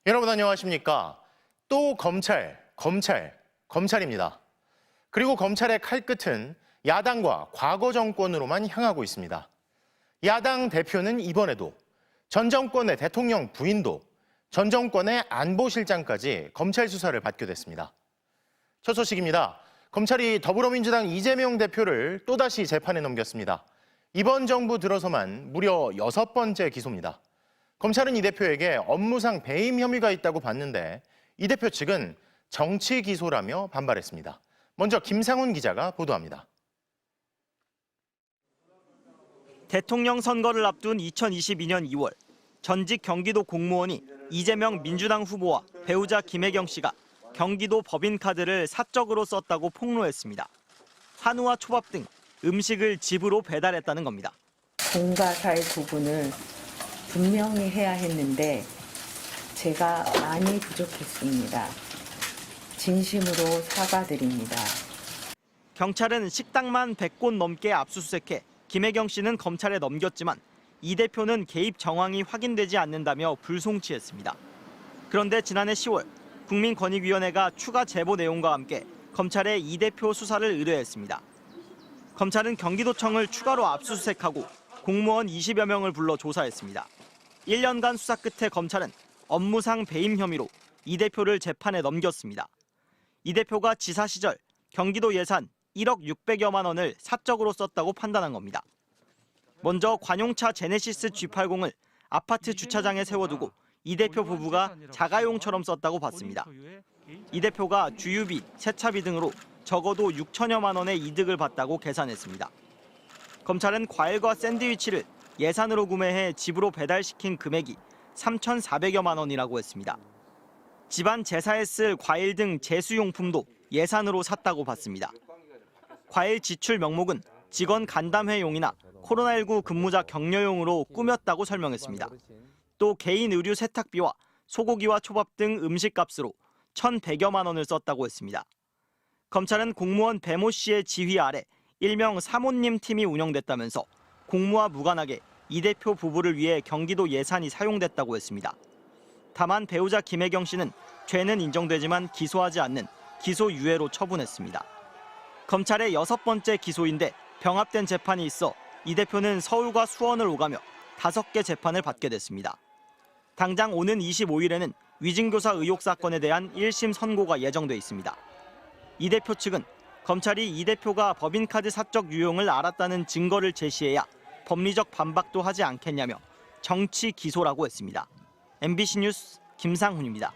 여러분 안녕하십니까? 또 검찰입니다. 그리고 검찰의 칼끝은 야당과 과거 정권으로만 향하고 있습니다. 야당 대표는 이번에도 전 정권의 대통령 부인도 전 정권의 안보실장까지 검찰 수사를 받게 됐습니다. 첫 소식입니다. 검찰이 더불어민주당 이재명 대표를 또다시 재판에 넘겼습니다. 이번 정부 들어서만 무려 6번째 기소입니다. 검찰은 이 대표에게 업무상 배임 혐의가 있다고 봤는데 이 대표 측은 정치 기소라며 반발했습니다. 먼저 김상훈 기자가 보도합니다. 대통령 선거를 앞둔 2022년 2월 전직 경기도 공무원이 이재명 민주당 후보와 배우자 김혜경 씨가 경기도 법인카드를 사적으로 썼다고 폭로했습니다. 한우와 초밥 등 음식을 집으로 배달했다는 겁니다. 공과 사의 구분을 분명히 해야 했는데 제가 많이 부족했습니다. 진심으로 사과드립니다. 경찰은 식당만 100곳 넘게 압수수색해 김혜경 씨는 검찰에 넘겼지만 이 대표는 개입 정황이 확인되지 않는다며 불송치했습니다. 그런데 지난해 10월 국민권익위원회가 추가 제보 내용과 함께 검찰에 이 대표 수사를 의뢰했습니다. 검찰은 경기도청을 추가로 압수수색하고 공무원 20여 명을 불러 조사했습니다. 1년간 수사 끝에 검찰은 업무상 배임 혐의로 이 대표를 재판에 넘겼습니다. 이 대표가 지사 시절 경기도 예산 1억 600여만 원을 사적으로 썼다고 판단한 겁니다. 먼저 관용차 제네시스 G80을 아파트 주차장에 세워두고 이 대표 부부가 자가용처럼 썼다고 봤습니다. 이 대표가 주유비, 세차비 등으로 적어도 6천여만 원의 이득을 봤다고 계산했습니다. 검찰은 과일과 샌드위치를 예산으로 구매해 집으로 배달시킨 금액이 3,400여만 원이라고 했습니다. 집안 제사에 쓸 과일 등 제수용품도 예산으로 샀다고 봤습니다. 과일 지출 명목은 직원 간담회용이나 코로나19 근무자 격려용으로 꾸몄다고 설명했습니다. 또 개인 의류 세탁비와 소고기와 초밥 등 음식값으로 1,100여만 원을 썼다고 했습니다. 검찰은 공무원 배모 씨의 지휘 아래 일명 사모님 팀이 운영됐다면서 공무와 무관하게 이 대표 부부를 위해 경기도 예산이 사용됐다고 했습니다. 다만 배우자 김혜경 씨는 죄는 인정되지만 기소하지 않는 기소유예로 처분했습니다. 검찰의 6번째 기소인데 병합된 재판이 있어 이 대표는 서울과 수원을 오가며 5개 재판을 받게 됐습니다. 당장 오는 25일에는 위증교사 의혹 사건에 대한 1심 선고가 예정돼 있습니다. 이 대표 측은 검찰이 이 대표가 법인카드 사적 유용을 알았다는 증거를 제시해야 법리적 반박도 하지 않겠냐며 정치 기소라고 했습니다. MBC 뉴스 김상훈입니다.